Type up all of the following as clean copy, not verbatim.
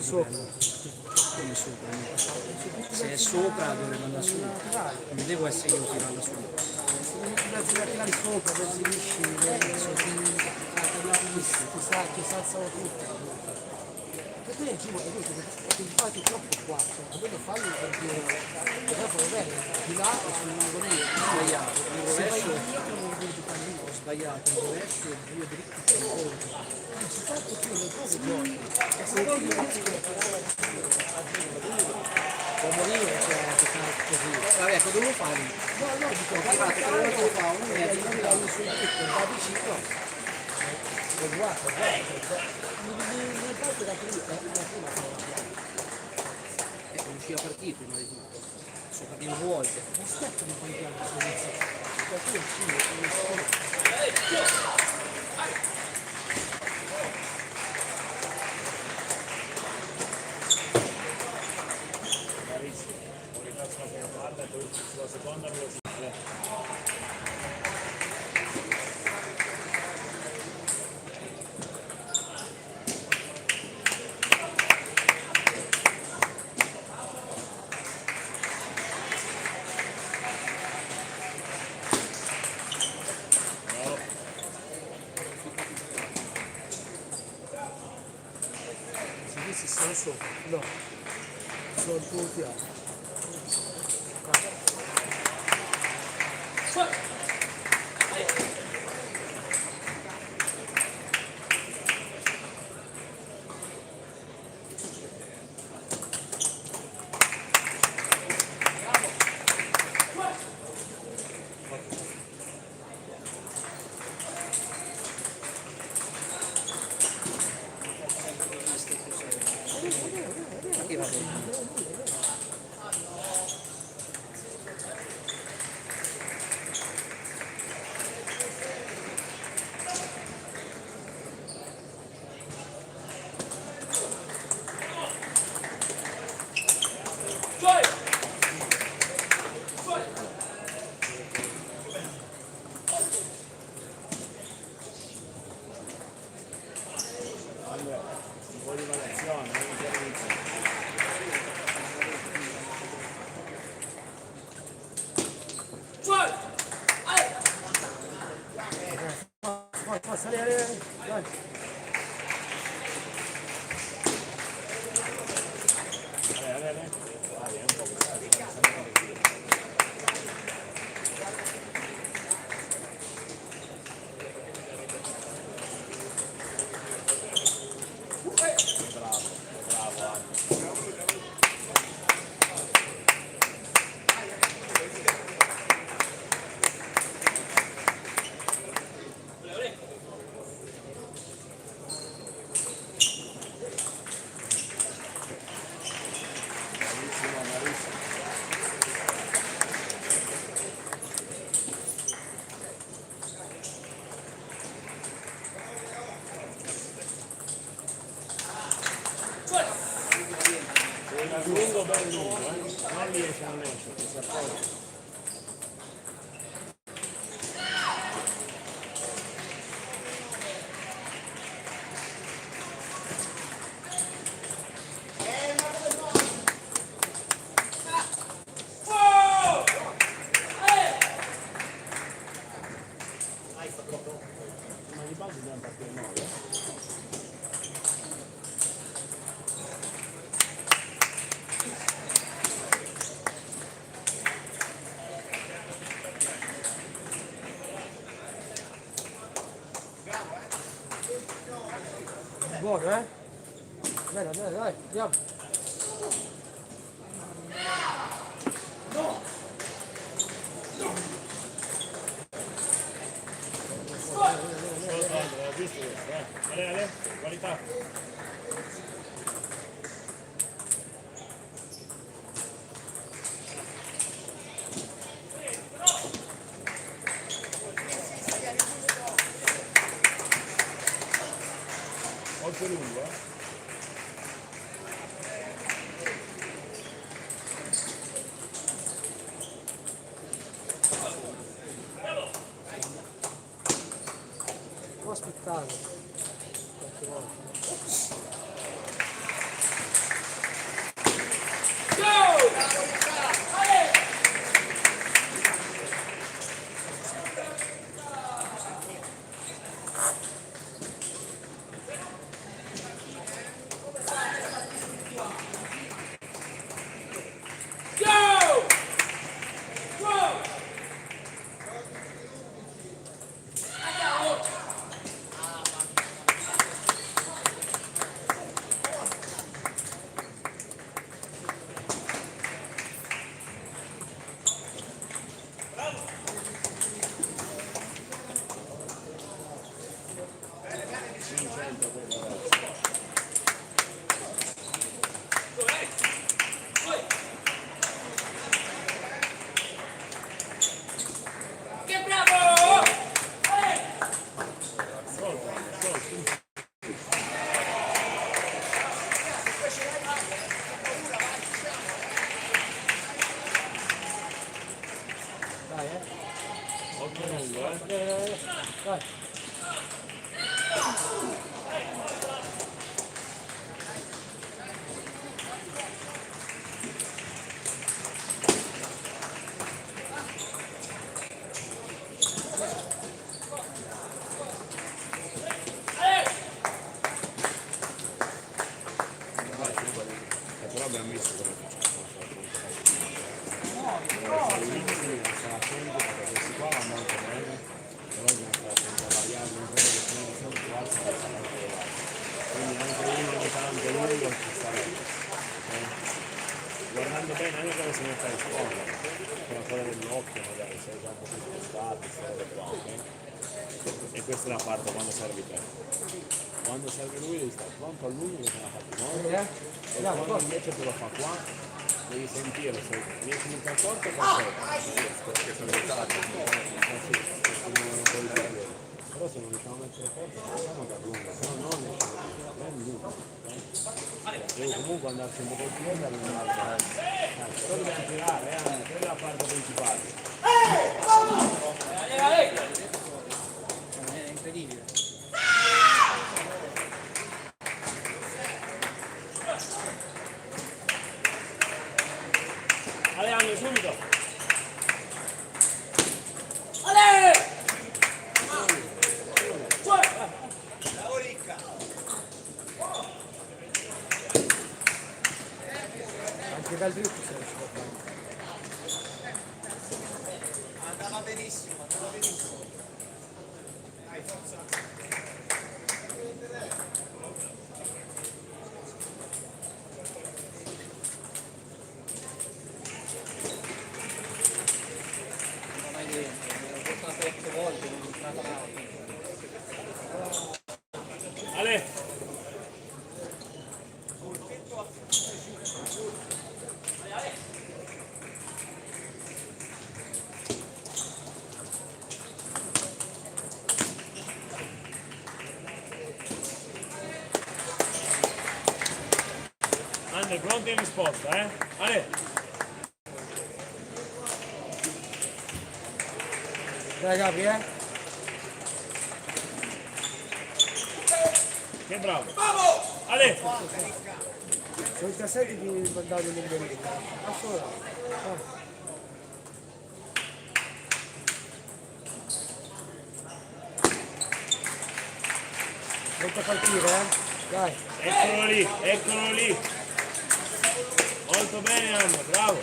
livello. Come sopra? Se è sopra dove manda su, non devo essere io che vado su. Se la tirare sopra, per finisci, ti si alzano tutti. Perché io ci vuole questo, perché infatti troppo qua, cioè, quello fallo perché dopo lo vedi, di là e sull'angolino. Sbagliato, il rovescio ho sbagliato, il rovescio e due dritti sono contro. Si fa tutti le cose buone. E se non riesci a tirare Può morire, cioè, che fa così. Vabbè, cosa devo fare? no, dico, Guarda, che quello che fa uno e è ti tiri sul dritto, va vicino. E guarda, mi fate la prima non uscì a partire prima di tutto. Sono partito due volte. aspetta un po' di tempo, perché io ci sulla seconda velocità. si sono sopra, no, sono tutti altri. Che va bene. Un po' di variazione, Salire, dai. lungo ben lungo, non riesce a leggere, si appoggia. Ma di base dobbiamo partire noi, Buono, eh? Bene, bene, dai, andiamo. visto questo, Ale, qualità. Molto lungo, Devo aspettare qualche volta. Dai, Occhio lungo, dai. Però abbiamo visto come all'inizio stava attento perché questi qua vanno molto bene, però bisogna stare attento a variare, non credo che prima di solito più alto che sta molto elevato. Quindi anche uno ogni tanto lungo ci sta bene. Guardando bene anche come si mette a rispondere, con la coda dell'occhio magari, sei già un po' più spostato, queste qua, ok? E questa è la parte quando servi te. Quando serve lui devi stare pronto a lui che se la fa più molto, e quando invece te lo fa qua, devi sentire se riesci a accorto perfetto. Però se non riusciamo a mettere forza facciamo che allunga, se no non esce ben lungo. Devo comunque andarci un po' più piede e allungare. Poi dobbiamo tirare, quella è la parte principale. È incredibile. Alejandro, subito! Anche dal dritto si riesce a fare. Andava benissimo, andava benissimo. Dai, forza. Non vai dentro, l'ho portato 8 volte, non è entrata mai. Ale! Andre, pronti in risposta, Ale! Dai Gabri, Che bravo! Ale! Sono i cassetti di mandare l'indirizzo. Assolutamente. Molto partire, Dai. Eccolo lì, eccolo lì! Molto bene Anna, bravo!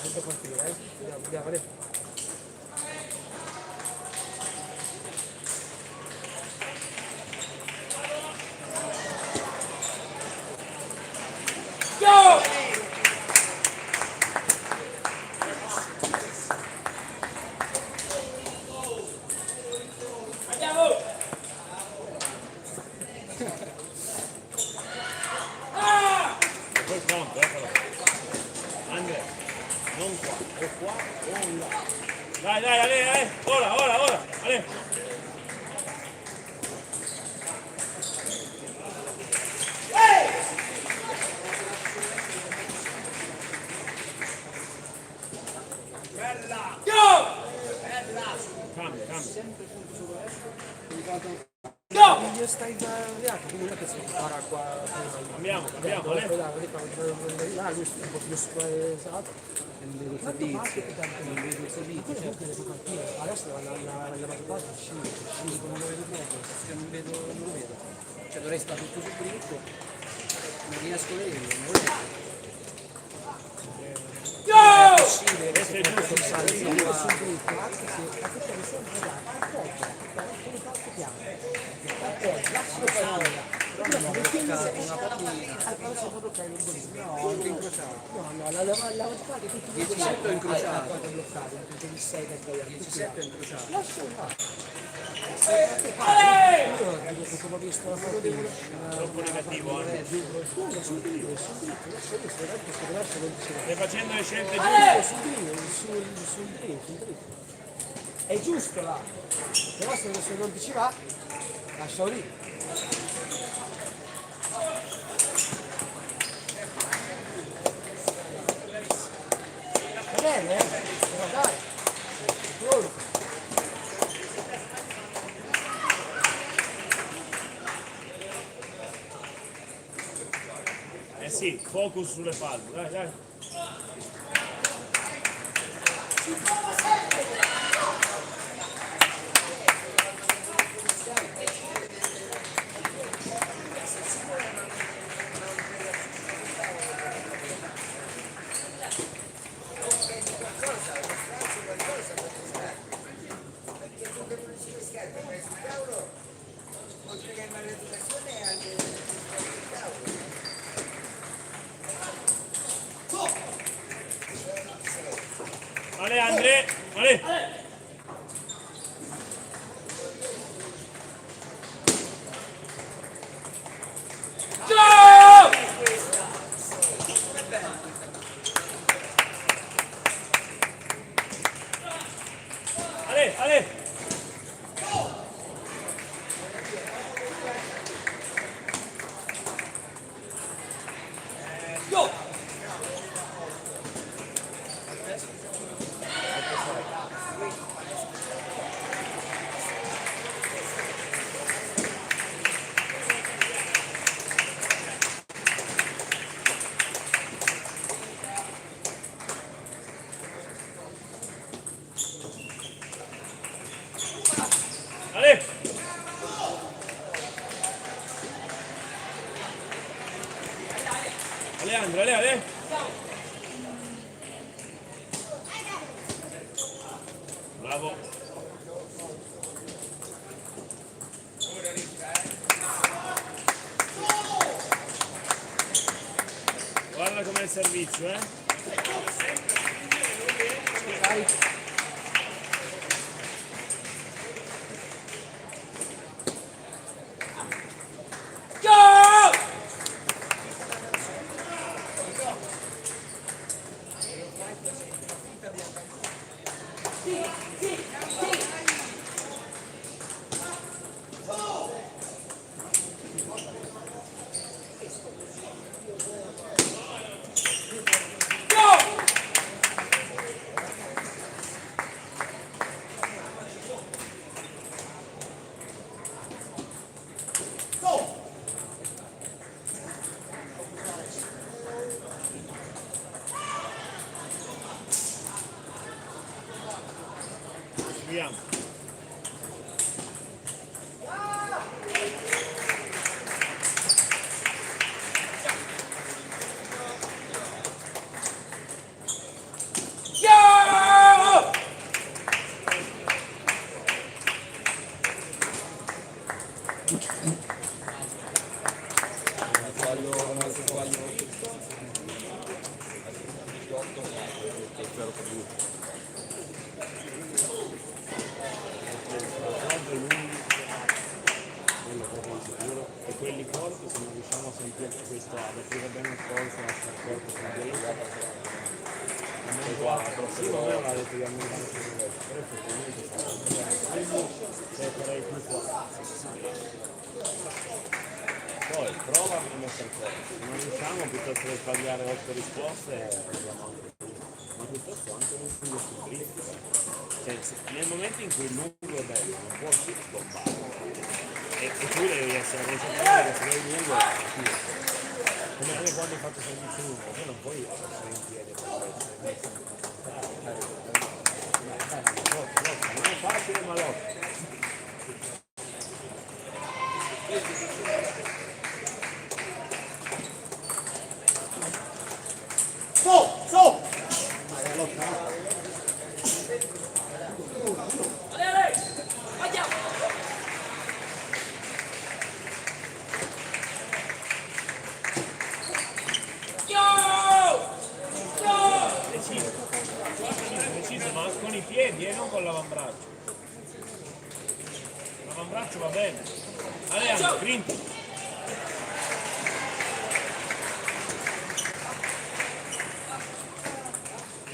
Molto partire, Andiamo, lì. Poi pronto, eccolo! Andre, non qua, o là. gli stai variato, quindi non è che si impara qua. Cambiamo, Là lui è un po' più spaesato. non vedo il Tanto servizio, basket, tanto non vedo il servizio, quello cioè, comunque le copertine. Adesso la maggior parte è uscita. non lo vedo proprio, cioè, non lo vedo. Cioè dovrei stare tutto sul dritto, non riesco a vederlo, non lo vedo. Non è possibile che si possa pensare di Io qua. sul dritto, anche se la questione è sempre da appoggia, come tanto piano. Appoggia, lascialo stare. Però non ho bloccato una pallina. Allora se non bloccare non devi. No, anche incrociato. No, la giocata tutti i 17 è incrociato. quando bloccati, anche il 6 per poi 17 è incrociato. lascialo là. Io dico come ho visto la partita. Troppo negativo anche. Sul dritto, lascia lì, se questo diverso non si Stai facendo le scelte giuste. sul dritto. È giusto là, però se non ti ci va, lascialo lì. Va bene, però dai, pronto. Eh sì, focus sulle palle, dai, dai. Vale Andre, vale. Ale, ale. Ale. Aleandro, ale, ale. Bravo. Guarda com'è il servizio, eh? Vediamo. Quello proprio di sicuro. E quelli corti, se non riusciamo a sentire questo, ad aprire bene il corpo, lasciare il corpo con sì, vabbè, l'ha detto di almeno però effettivamente se farei più forte. Poi prova a mettere il corpo, se non riusciamo piuttosto che sbagliare 8 risposte andiamo anche più. Ma piuttosto anche un figlio sul dritto. Cioè, nel momento in cui il numero è bello, non può uscire sbombare. e tu devi essere consapevole che se vai lungo come anche quando hai fatto servizio lungo, poi non puoi essere in piedi non è facile ma lotta. Preciso, ma con i piedi e non con l'avambraccio. L'avambraccio va bene. Alejandro, sprint.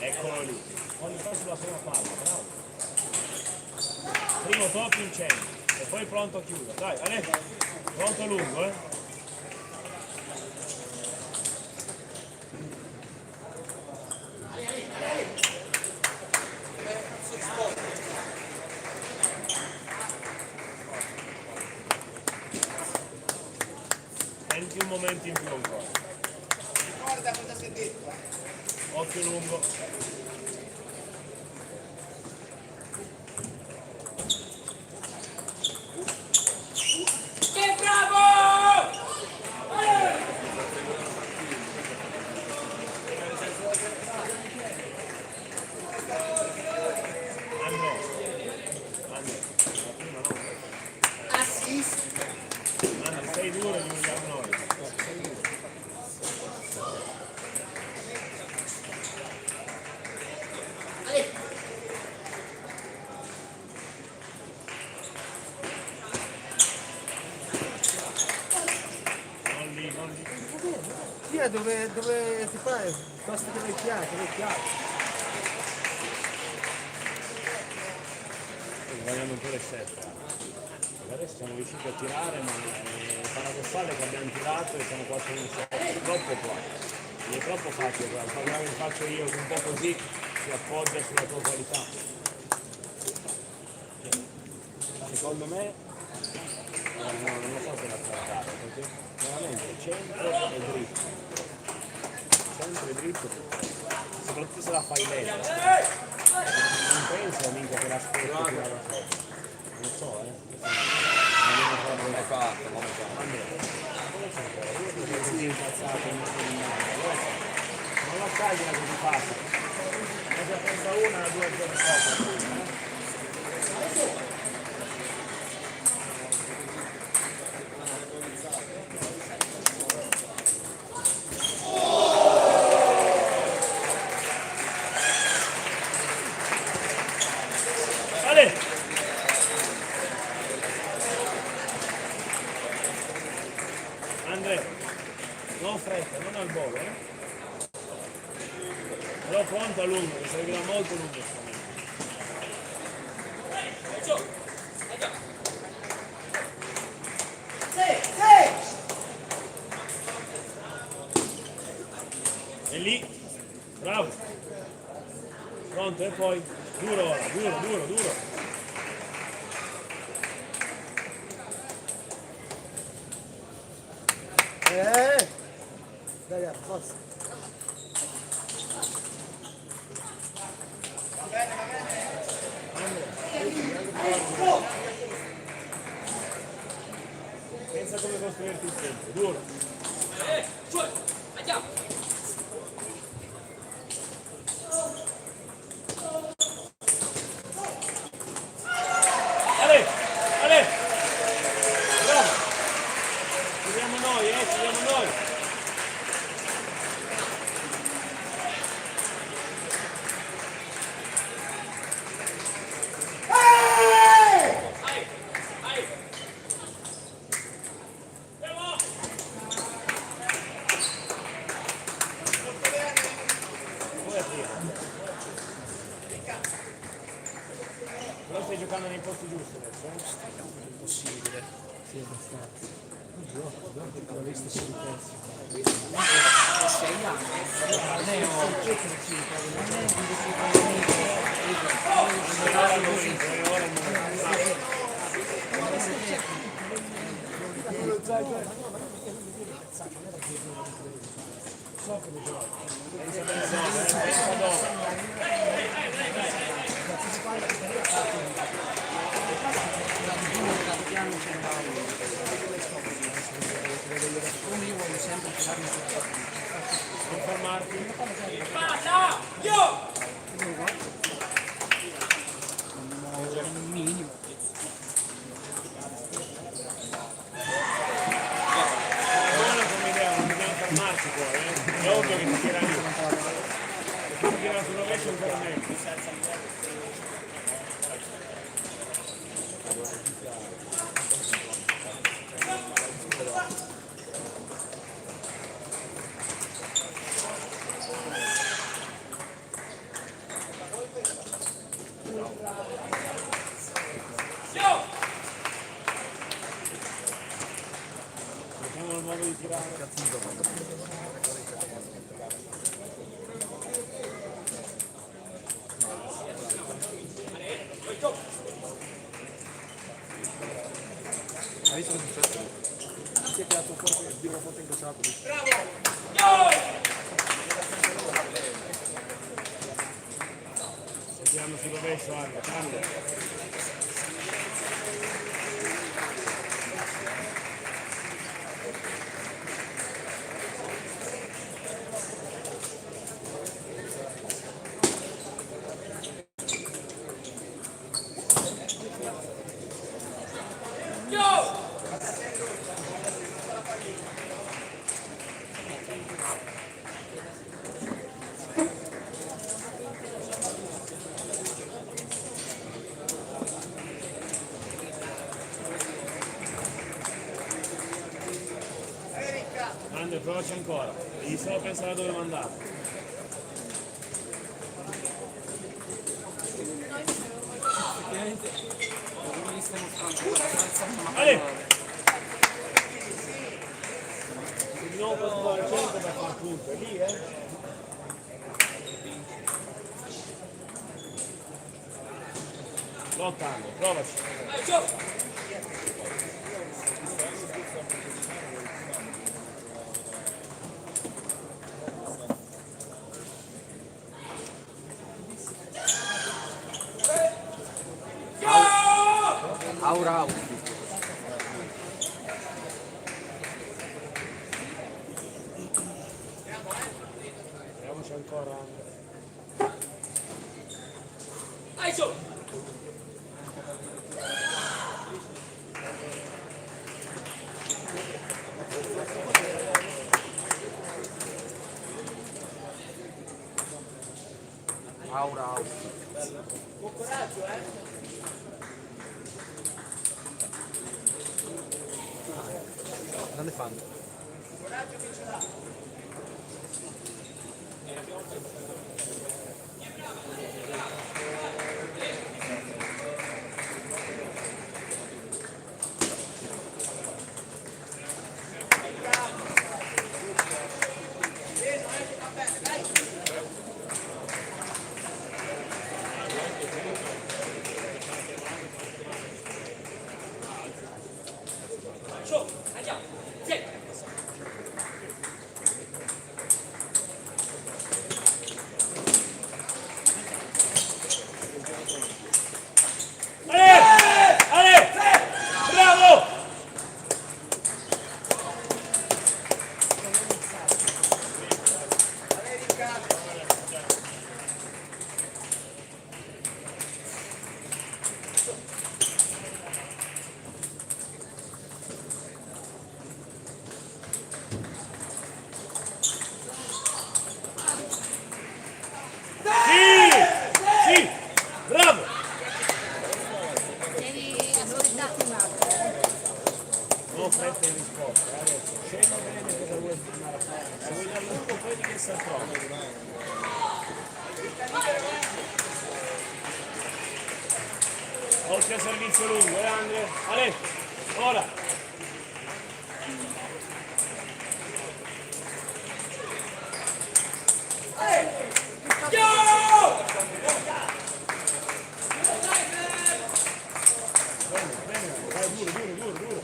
Eccolo lì. Quando fai sulla prima palla, bravo. Primo tocco in centro e poi pronto a chiudere. Dai, Alejandro. Pronto lungo, eh. Senti un momento in più ancora. Guarda cosa si è detto. Occhio lungo. Che bravo! La prima no. Assist. Anzi, sei duro e non andiamo noi. Non lì. Via dove ti fai? Basta che vai chiaro, Vogliamo un po' le sette. Adesso siamo riusciti a tirare, ma il paradossale è che abbiamo tirato e siamo 4 in 6. Troppo qua. È troppo facile qua. Il programma che faccio io un po' così si appoggia sulla tua qualità. Secondo me, non lo so se l'ha trattato, perché veramente centro e dritto. Centro e dritto, soprattutto se la fai lenta. Non penso mica che l'aspetti tirare fuori. Non so, non l'hai fatto, non la tagliano così facile. Ma se pensa una, due giorni dopo. Andrea, non fretta, non al volo, però pronto a lungo, mi servirà molto lungo sto E lì, bravo, pronto e poi, duro ora, duro. Dai, forza. Pensa come costruirti il tempo, duro. Andiamo. Ale! Bravo! Ci siamo noi! Però stai giocando nei posti giusti adesso, Impossibile. Sì, abbastanza. L'ho visto sul pezzo. 6 anni. Non è ora il momento. So che lo gioco. Come io voglio sempre tirarmi sul Non fermarti. Passa! Io! minimo. Buona come idea, non dobbiamo fermarci poi, È ovvio che ti tira lì. Se ti tira sul rovescio ancora meglio. Io! Facciamo il modo di tirare. Hai visto che è successo? Si è tirato fuori il tiro forte incrociato. Io! Stai tirando sul rovescio anche, cambia. Io! Andre, provaci ancora. Devi solo pensare a dove mandare. Effettivamente, come gli stiamo facendo una Ale! Se di nuovo posso al centro per fare punto, è lì, Lotta Andre, provaci. Vai, gio! Aura out. Proviamoci ancora Andre. Vai, gio! Aura out. Con coraggio, Grande fan. Coraggio che ce l'ha. Gio! Andiamo! Sì! Ale! Ale! Bravo! Sì! Sì! Bravo! Non fretta in risposta, adesso scegli bene cosa vuoi andare a fare. Se vuoi da lungo, prendi che sia troppo. Oltre a servizio lungo, Andre? Ale, ora! Io! Bene, vai duro, duro, duro, duro.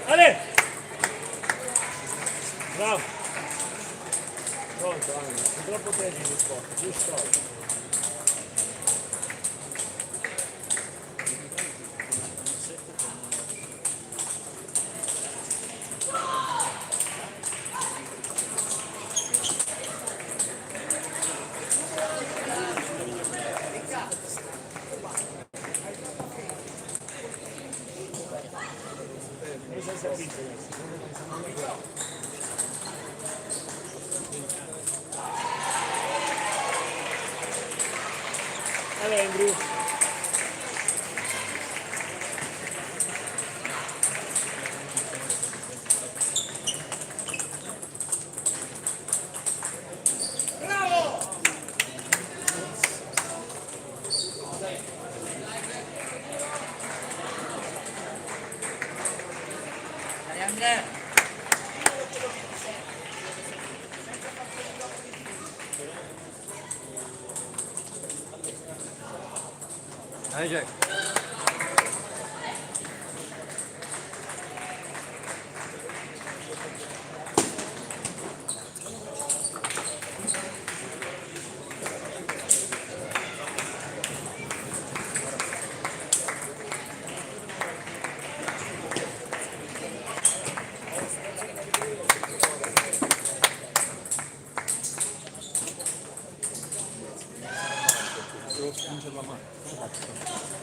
Ale! Bravo! Pronto, Anna, è troppo tecnico il sport, giusto? Cosa hai servito adesso? Ale, Andrew. Dai Jack. Devo spingere la mano.